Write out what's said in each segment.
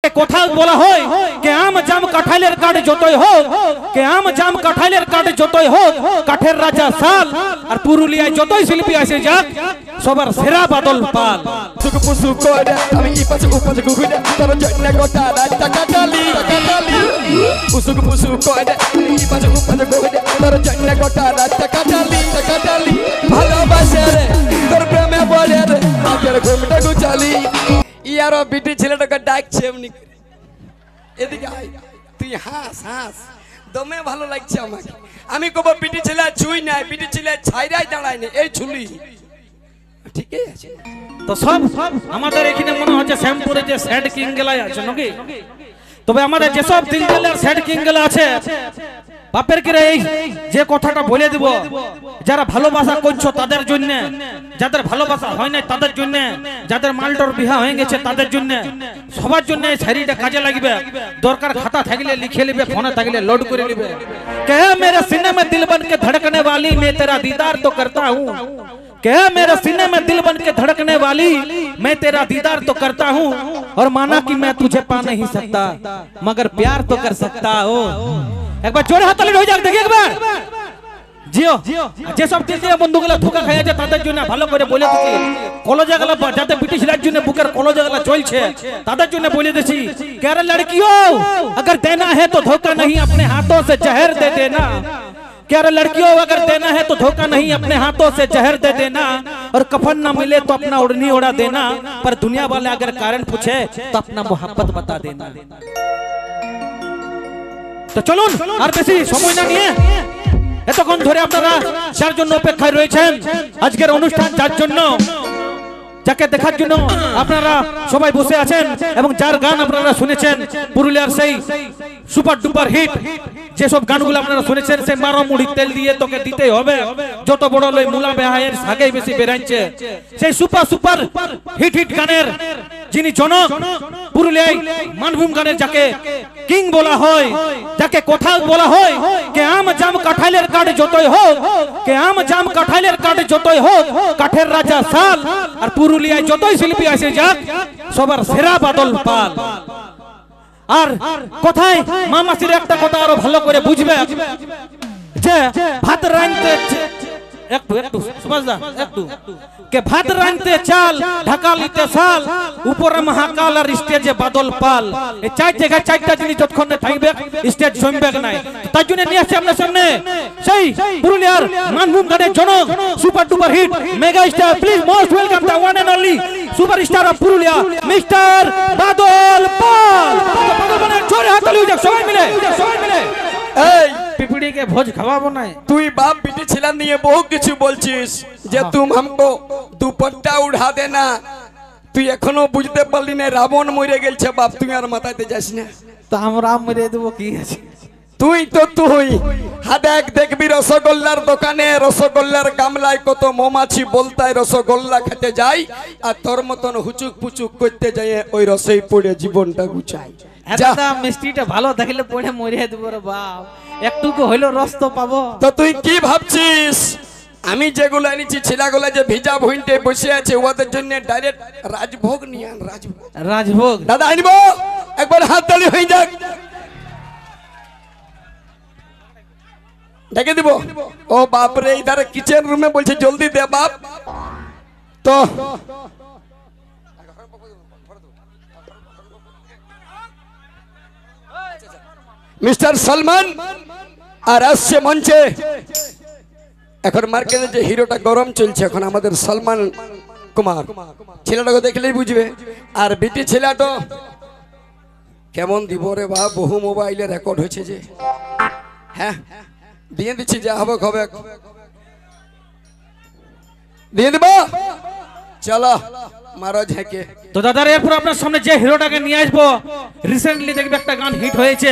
যাকে কোথাও বলা হয় কে আম জাম কাঁঠালের কাঠ যতই হোক, কে আম জাম কাঁঠালের কাঠ যতই হোক, কাঠের রাজা শাল। আর পুরুলিয়ায় যতই শিল্পী আসে যাক, সবার সেরা বাদল পাল। সুকু পুসু করে আমি ইপাশে উপাশে ঘুরে তোর জন্য গোটা রাতটা কাটালি কাটালি। সুকু পুসু করে আমি ইপাশে উপাশে ঘুরে তোর জন্য গোটা রাতটা কাটালি কাটালি। ভালোবাসে রে তোর প্রেমে পড়ে রে আগের ঘুমটা গুচালি। ইয়ারো বিটি ছেলেটাকে ডাকছে এমনি, এদিকে আয় তুই হাস হাস, দমে ভালো লাগছে আমাকে। আমি কব বিটি ছেলে ছুই নাই, বিটি ছেলে ছাইরাই দাঁড়ায় না, এই ঝুলি ঠিকই আছে। তো সব আমাদের এখানে মনে হচ্ছে শ্যামপুরে যে স্যাড কিং গেলাই আছে নাকি? তবে আমাদের যেসব দিলদার স্যাড কিং গেলা আছে, বাপের কিরে এই যে কথাটা বলে দিব, যারা ভালোবাসা করছো তাদের জন্য, যাদের ভালোবাসা হয় না তাদের জন্য, যাদের মালটোর বিহা হয়ে গেছে তাদের জন্য, সবার জন্য এই শাড়িটা কাজে লাগবে। দরকার খাতা থাকলে লিখে নেবে, ফোনে থাকলে লোড করে নেবে। কে মেরে সিনে में दिल बन के धड़कने वाली, मैं तेरा दीदार तो करता हूँ। क्या मेरे सीने में दिल बन के धड़कने वाली, मैं तेरा दीदार तो करता हूँ। और माना कि मैं तुझे पा नहीं सकता, मगर प्यार तो कर सकता हूँ। एक बार जोरे हाथ ताली हो जाए, देखिए एक बार জিও। যে সব দিন দিয়ে বন্ধুগুলো ধোকা খাইয়া যায় তাদের জন্য ভালো করে বলে দিচ্ছি। কলেজেগুলো যাতে ব্রিটিশরা জন্য বুকের কলেজগুলো চলছে তাদের জন্য বলে দিচ্ছি, কেরে লড়কিও अगर देना है तो धोखा नहीं, अपने हाथों से जहर दे देना। क्या रे लड़कियों, अगर देना है तो धोखा नहीं, अपने हाथों से जहर दे देना। और कफन ना मिले तो अपना ओढ़नी ओढ़ा देना, पर दुनिया वाले अगर कारण पूछे तो अपना मोहब्बत बता देना। তো চলুন আর বেশি সময় না নিয়ে, এতক্ষণ ধরে আপনারা যার জন্য অপেক্ষায় রয়েছেন, আজকের অনুষ্ঠান যার জন্য, যাকে দেখার জন্য আপনারা সবাই বসে আছেন এবং যার গান আপনারা শুনেছেন, পুরুলিয়ার সেই সুপার ডুপার হিট যেসব গানগুলো আপনারা শুনেছেন, সেই মারো মুড়ি তেল দিয়ে তোকে দিতেই হবে, যত বড় লই মুলা বেহায়ের সাগেই বেশি বেরাইছে, সেই সুপার সুপার হিট হিট গানের যিনি জনক, পুরুলিয়ায় মানভূম গানের যাকে কিং বলা হয়, যাকে কোথাও বলা হয় কে আম জাম কাঁঠালের কাঠ যতই হোক, কে আম জাম কাঁঠালের কাঠ যতই হোক, কাঠের রাজা শাল। আর পুরুলিয়ায় যতই শিল্পী আসে যাক, সবার সেরা বাদল পাল। আর কোথায় মামাসির একটা কথা আরো ভালো করে বুঝবে, যে ভাত রাঁধতে একটু একটু সুভাষদা একটু কে ভাত রাঁধতে চাল, ঢাকা লিতে শাল, উপরে মহাকাল আর স্টেজে বাদল পাল। এই চার জায়গায় চারটা জিনিস যতক্ষণ থাকবে স্টেজ জমবে নাই। তার জন্য নিয়ে আসছে আপনার সামনে সেই পুরুলিয়ার মানভূম গানের জনক, super duper hit mega star, please most welcome the one and only super star of Purulia, mister Badal Pal. Badal পালের জোরে হাততালি হয়ে যাক সবাই মিলে, সবাই মিলে। এই পিপড়ি के भोज खवाबो ना। তুই বাপ বিটি ছেলে নিয়ে বহু কিছু বলছিস, যে তুম हमको দুপট্টা উড়া দেনা। তুই এখনো বুঝতে পারলি না রাবণ মরে গেলছে বাপ, তুই আর মাথাতে যাস না। তো আমরা মরে দেব কি আছে? তুই তো তুই হাদেক দেখবি রসগোল্লার দোকানে, রসগোল্লার গামলায় কত মৌমাছি বলতায় রসগোল্লা খেতে যাই, আর তোর মতন হুচুক পুচুক করতে যাই ওই রসেই পড়ে জীবনটা গুছাই। দাদা মিষ্টিটা ভালো দেখলে পড়ে মরে দেব রে বাপ, একটুকু হইলো রস তো পাবো। তো তুই কি ভাবছিস আমি যেগুলো এনেছি ছেলেগুলো যে ভিজা ভুইন্টে বসে আছে ওদের জন্য ডাইরেক্ট রাজভোগ নিয়ে আন। রাজভোগ, রাজভোগ দাদা আনবো, একবার হাততালি হয়ে যাক। ডেকে দিব। ও বাপরে, ইধারে কিচেন রুমে বলছে জলদি দে বাপ। তো মিস্টার সালমান আর আসছে মঞ্চে। এখন মার্কেটে যে হিরোটা গরম চলছে এখন আমাদের সালমান কুমার, ছেলেটাকে দেখলেই বুঝবে। আর বিটি ছেলেটা কেমন দিব রে বা, বহু মোবাইলে রেকর্ড হয়েছে যে। হ্যাঁ দিয়ে দিচ্ছি, যা হবে হবে দিয়ে দিব। চলো মারো ঝেঁকে। তো দাদার এরপর আপনার সামনে যে হিরোটাকে নিয়ে আসবো, রিসেন্টলি দেখবে একটা গান হিট হয়েছে,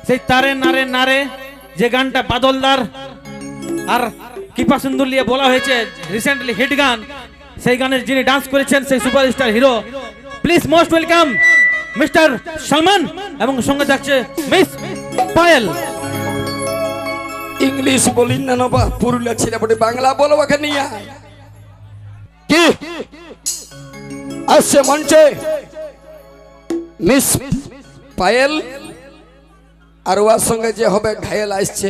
সেই তারে নারে নারে, যে গানটা বাদলদার আর কিপা সিন্ধু নিয়ে বলা হয়েছে রিসেন্টলি হিট গান, সেই গানের যিনি ডান্স করেছেন সেই superstar hero, please most welcome mister Salman, এবং সঙ্গে যাচ্ছে মিস পায়েল। ইংলিশ বলিন না বা পুরুলিয়া ছেলে বটে, বাংলা বলো ওকে নিয়ে কি আসছে মঞ্চে মিস পায়েল আর ওর সঙ্গে যে হবে ঘায়েল আসছে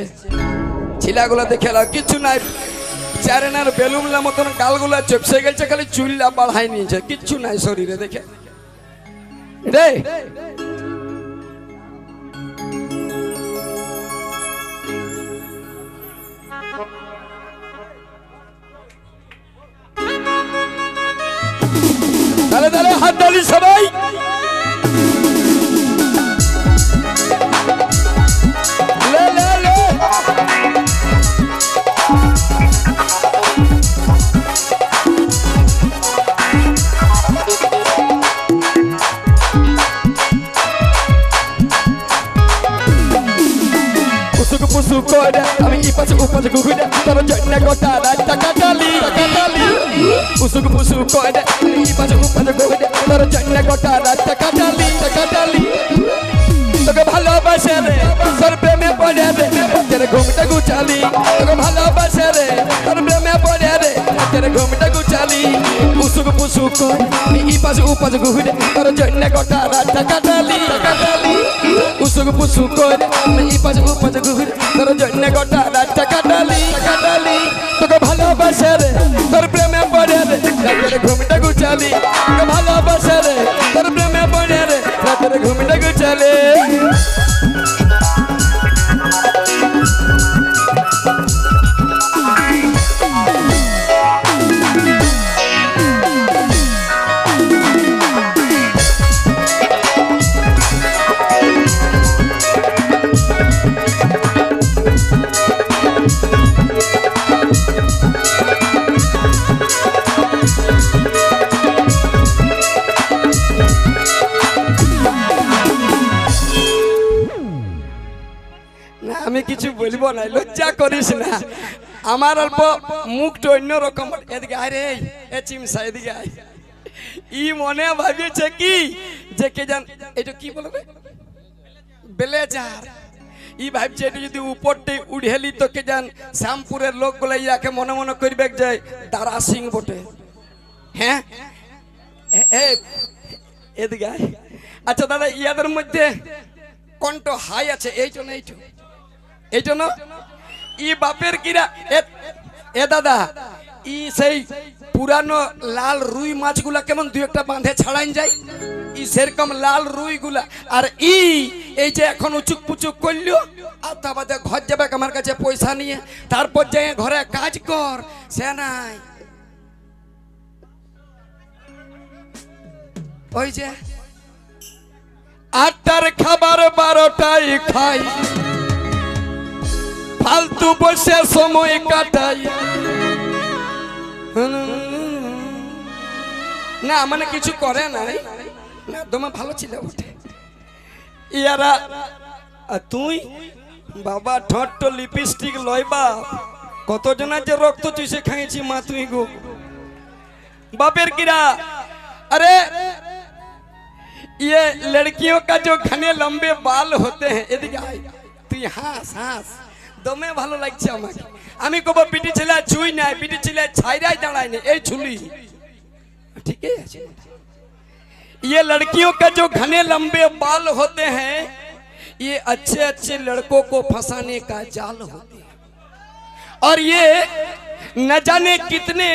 ছিলাগুলো দেখে কিছু নাই চারেনার বেলুমলা মতন গালগুলা চপসে গেছে খালি চুল্লা বাড়াই নিয়েছে কিচ্ছু নাই শরীরে দেখে রে তাহলে তাহলে হাত তালি সবাই লে লে লে পুসু করে আমি ইপাশে উপাশে ঘুরে তোর জন্য গোটা রাতটা কাটালি পুসু করে আমি ইপাশে উপাশে ঘুরে তোর জন্য গোটা রাতটা কাটালি তোকে ভালোবাসে রে তোর প্রেমে পড়ে রে তোর ঘুমটা গুছালি তোকে ভালোবাসে রে তোর প্রেমে পড়ে রে তোর ঘুমটা গুছালি পুসু করে আমি ইপাশে উপাশে ঘুরে তোর জন্য গোটা রাতটা কাটালি পুসু করে আমি ইপাশে উপাশে ঘুরে তোর জন্য গোটা রাতটা কাটালি তোকে ভালোবাসে রে তোর প্রেমে পড়ে রে তোর ঘুমটা গুছালি তোকে ভালোবাসে রে তোর প্রেমে পড়ে রে তোর ঘুমটা গুছালি আমি কিছু বলবো না লজ্জা করিস না আমার অল্প মুখটা অন্য রকম এদিকে আরে এ চিমসা এদিকে আয় ই মনে ভাবিয়েছে কি যে কে জান এটা কি বলবে ব্লেজার ই ভাবছে এটা যদি উপরটাই উড়েলি তো কে জান শ্যামপুরের লোকগুলো ইয়াকে মনে মনে করবে যে দারা সিং বটে হ্যাঁ এদিকে আয় আচ্ছা দাদা ইয়াদের মধ্যে কণ্ঠ হাই আছে এই জন্য ই বাপের কিরা এ দাদা ই সেই পুরানো লাল রুই মাছগুলা কেমন দুই একটা বাঁধে ছাড়াইন যায় ই সেরকম লাল রুই গুলা আর এই যে এখন উচুক পুচুক করলো আর তা বাদে ঘর যাবে আমার কাছে পয়সা নিয়ে তারপর যে ঘরে কাজ কর সে নাই ওই যে 8টার খাবার 12টায় খাই ফালতু বসে সময় কাটাই না মানে কিছু করে নাই না তোমার ভালো ছিল ওঠে ইয়ারা তুই বাবা ঠোঁট লিপস্টিক লইবা কতজনের যে রক্ত চুষে খাইছি মা তুই গো বাপের কিরা अरे ये लड़कियों का जो घने लंबे बाल होते हैं এদিকে আয় তুই হাস দমে ভালো লাগছে আমাকে আমি কব বিটি ছেলে চুই নাই বিটি ছেলে ছাইরাই দাঁড়ায় না এই ঝুলি ठीक है ये लड़कियों का जो घने लंबे बाल होते हैं ये अच्छे अच्छे लड़कों को फंसाने का जाल होते हैं और ये न जाने कितने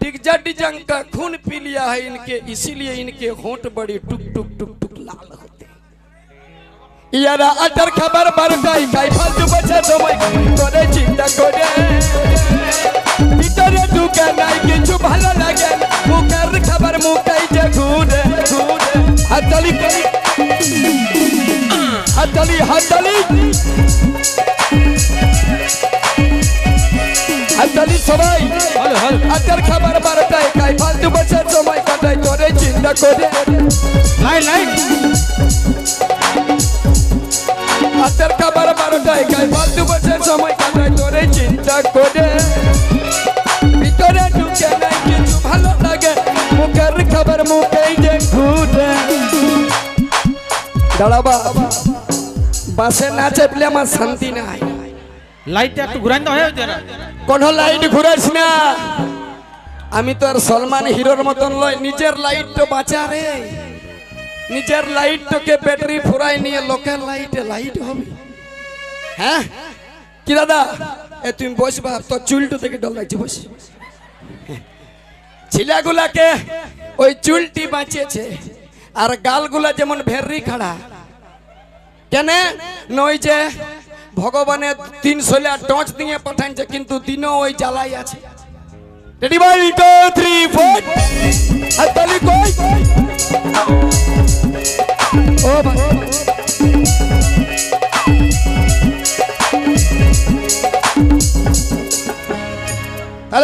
डिगजंग का खून पी लिया है इनके इसीलिए इनके होंठ बड़ी टुक टुक टुक टुक लाल होते हैं यारा अटर खबर बरकाई काई फालतू बचे समय करे चिंता करे ভিতরে ঢুকে নাই কিছু ভালো লাগে মুখের খবর মুখাই যে ঘুরে ঘুরে হাততালি হাততালি হাততালি হাততালি সবাই আটার খবর বারোটায় কাই ফালতু বছর সময় কাটাই তোরে চিন্তা করে লাইন লাইন আটার খবর বারোটায় কাই ফালতু বছর সময় কাটাই তোরে চিন্তা করে ভিতরে ঢুকে নাই কিছু ভালো লাগে মুখের খবর মুখেই যে ঘুরে দাঁড়াবা বাসে না চেপলে আমার শান্তি নাই লাইটটা একটু ঘুরাই দাও হয়ে যারা কোন লাইট ঘুরাইস না আমি তো আর সলমান হিরোর মতন লয় নিজের লাইট তো বাঁচা রে নিজের লাইটটাকে ব্যাটারি ফুরাই নিয়ে লোকের লাইটে লাইট হবে। হ্যাঁ কি দাদা এ তুমি বসবা, তো চুলটো থেকে ডর লাগছে, বস। ছিলাগুলাকে ওই চুলটি বাঁচিয়েছে, আর গালগুলা যেমন ভেররি খাড়া। কেন নই যে ভগবানের 300 টর্চ দিয়ে পাঠাইছে, কিন্তু দিনও ওই জ্বালাই আছে। রেডি 1 2 3 4 হাততালি কই ও ভাই।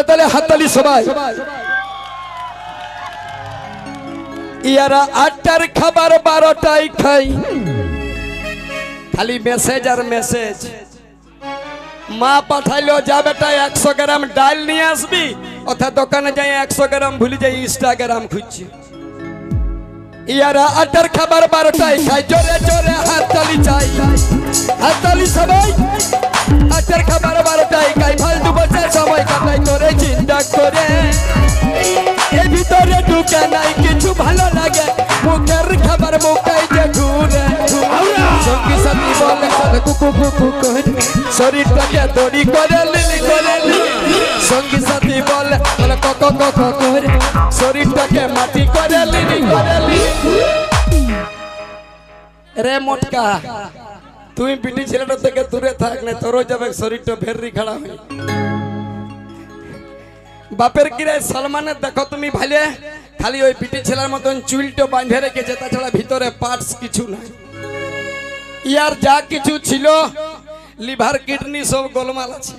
তাহলে হাততালি সবাই। ইয়ারা 8টার খাবার 12টায় খাই, খালি মেসেজ আর মেসেজ। মা পাঠাইলো যা বেটা 100 গ্রাম ডাল নিয়ে আসবি, অর্থাৎ দোকানে যাই 100 গ্রাম ভুলে যাই ইনস্টাগ্রাম খুঁজছি। ইয়ারা 8টার খাবার 12টায় খাই, জোরে জোরে হাততালি চাই, হাততালি সবাই। 8টার খাবার 12টায় খাই, ফালতু বসে সময় কাটাই করে চিন্তা করে, এর ভিতরে ঢুকে নাই কিছু ভালো লাগে, মুখের খাবার মুখাই যে ঘুরে। সঙ্গী সাথী বলে কুকু কুকু করে, শরীরটাকে দড়ি করে লিলি করে, সঙ্গী সাথী বলে কক কক করে, শরীরটাকে মাটি করে লিলি করে। রে মোটকা তুমি বিটি ছেলেটা থেকে দূরে থাক, না তোরও যাবে শরীরটা ভেররি খাড়া হয়ে। বাপের কিরায় সালমানের দেখো তুমি ভাইলে, খালি ওই বিটি ছেলের মতন চুলটো বাঁধে রেখেছে, তাছাড়া ভিতরে পার্টস কিছু নাই। ইয়ার যা কিছু ছিল লিভার কিডনি সব গোলমাল আছে।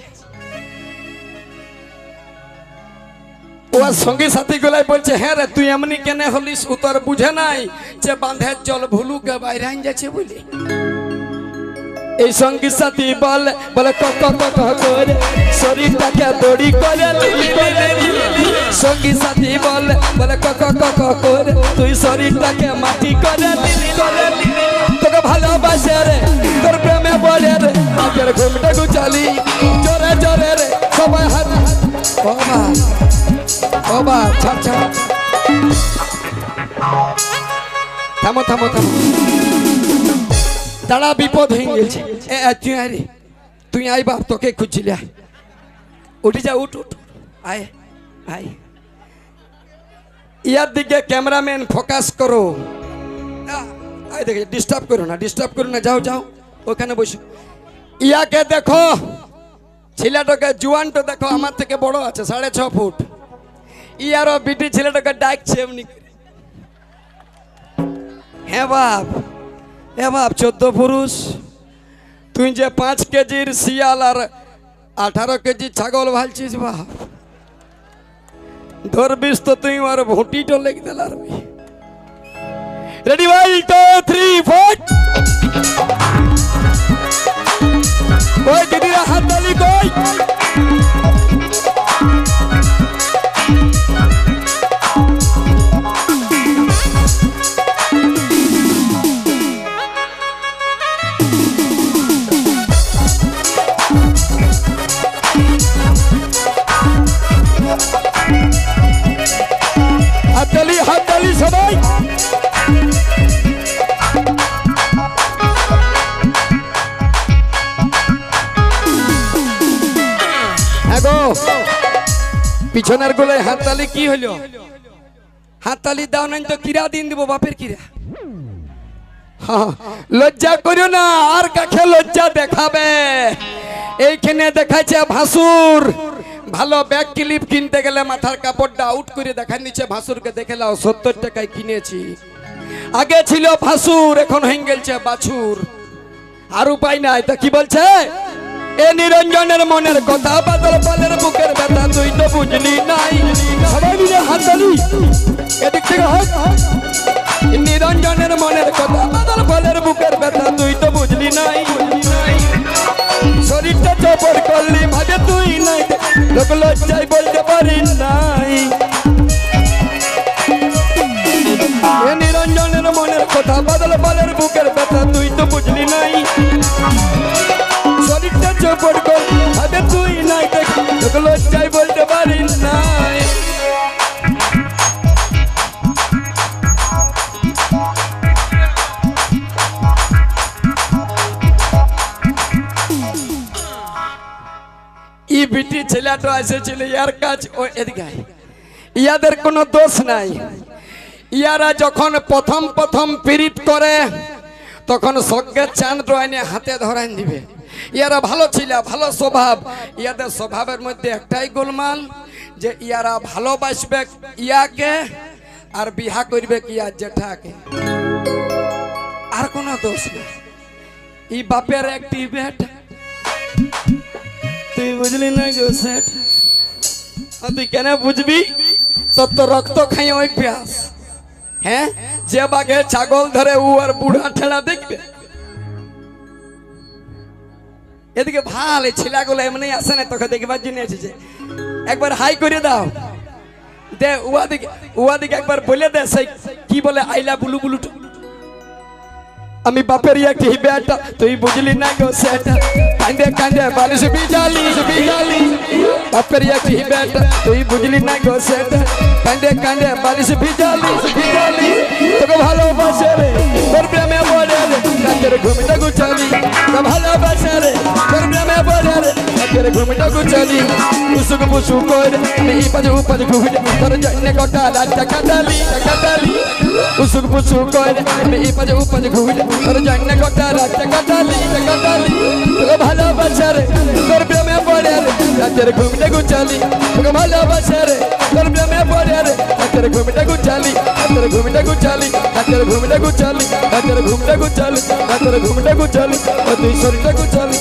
ওর সঙ্গী সাথী গুলাই বলছে হ্যাঁ রে তুই এমনি কেন হলিস, উত্তর বুঝে নাই যে বাঁধের জল ভুলুকে বাইরে আইন যাচ্ছে বলে। এই সঙ্গী সাথী বলে কক কক করে, শরীরটাকে দড়ি করে। সঙ্গী সাথী বলে কক কক করে, তুই শরীরটাকে মাটি করে। তোকে ভালোবাসে রে, তোর প্রেমে পড়ে রে, আগের ঘুমটা গুচালি জোরে জোরে রে সবাই হাত। ও বা ছাড় ছাড়, থামো থামো থামো, তারা বিপদ হয়ে গেছে। তুই আয় রে, তুই আয় বাপ, তোকে খুঁজছিলি, আয় উঠে যা, উঠ উঠ, আয় আয়। ইয়ার দিকে ক্যামেরাম্যান ফোকাস করো, আয় দেখে ডিস্টার্ব করো না, ডিস্টার্ব করো না, যাও যাও ওখানে বসো। ইয়াকে দেখো, ছেলেটাকে জুয়ানটা দেখো, আমার থেকে বড় আছে 6.5 ফুট। ইয়ারও বিটি ছেলেটাকে ডাকছে এমনি। হ্যাঁ বাপ, এ বাপ 14 পুরুষ, তুই যে 5 কেজির শিয়াল আর 18 কেজি ছাগল ভালছিস বাপ, ধরবিস তো তুই আর ভুটিটো লেগে দিল। রেডি 1 2 3 4 ওই দিদিরা হাততালি কই। হাততালি হাততালি সবাই। পিছনের গোলায় হাততালি কি হলো? হাততালি দাও নাই তো কিরা দিন দিব বাপের কিরা। লজ্জা করো না, আর কাকে লজ্জা দেখাবে? এইখানে দেখাচ্ছে ভাসুর, ভালো ব্যাগ ক্লিপ কিনতে গেলে মাথার কাপড়টা আউট করে দেখান নিচে, ভাসুরকে দেখে লাও 70 টাকায় কিনেছি। আগে ছিল ভাসুর, এখন হয়ে গেছে বাছুর, আর উপায় নাই। তা কি বলছে? এ নিরঞ্জনের মনের কথা, বাদল পালের বুকের ব্যথা তুই তো বুঝলি নাই। সবাই মিলে হাততালি, এদিক থেকে হাত। নিরঞ্জনের মনের কথা, বাদল পালের বুকের ব্যথা তুই তো বুঝলি নাই। শরীরটা চপড় করলি ভাবে তুই নাই, লোক লজ্জায় বলতে পারি নাই। এ নিরঞ্জনের মনের কথা, বাদল পালের বুকের ব্যথা তুই তো বুঝলি নাই। শরীরটা চপড় করলি ভাবে তুই নাই, লোক লজ্জায় বলতে পারি নাই। ছেলেটা এসেছিল ইয়ার কাজ ও এদিকে আয়। ইয়াদের কোনো দোষ নাই। ইয়ারা যখন প্রথম প্রথম পীড়িত করে তখন স্বর্গের চাঁদ এনে হাতে ধরাই দিবে। ইয়ারা ভালো ছিল, ভালো স্বভাব। ইয়াদের স্বভাবের মধ্যে একটাই গোলমাল যে ইয়ারা ভালোবাসবে ইয়াকে আর বিহা করবে ইয়ার জেঠাকে, আর কোনো দোষ নেই। ই বাপের একটি বেটা, তুই বুঝলি না গো সেট? তুই কেন বুঝবি? তোর তো রক্ত খাই ওই প্যাস। হ্যাঁ, যে বাঘে ছাগল ধরে ও আর বুড়া ঠেলা দেখবে। এদিকে ভাল এই ছেলেগুলো এমনি আসে না, তোকে দেখবার জন্য এসেছে। একবার হাই করে দাও দে, উয়াদিকে একবার বলে দে সেই কি বলে আইলা বুলু বুলু। আমি বাপের একটি বেটা, তুই বুঝলি না গো সেটা? কান্দে কান্দে বালিশ বিজালি বিজালি। বাপের একটি বেটা, তুই বুঝলি না গো সেটা? কান্দে কান্দে বালিশ বিজালি বিজালি। তোকে ভালোবাসে রে, তোর প্রেমে বলে রে, রাতের ঘুমটা গুছালি। তোকে ভালোবাসে রে, তোর প্রেমে বলে রে, রাতের ঘুমটা গুছালি। উসুক মুসুক করে আমি পাজু পাজু ঘুরে, তোর জন্য গোটা রাতটা কাটালি কাটালি। উসুক মুসুক করে আমি পাজু পাজু ঘুরে, তোর জন্য গোটা রাতটা কাটালি কাটালি। তোকে ভালোবাসে রে, তোর প্রেমে পড়ে রে, রাতের ঘুমটা গুছালি। তোকে ভালোবাসে রে, তোর প্রেমে পড়ে রে, রাতের ঘুমটা গুছালি। রাতের ঘুমটা গুছালি, রাতের ঘুমটা গুছালি, রাতের ঘুমটা গুছালি, রাতের ঘুমটা গুছালি। তুই শরীরটা গুছালি।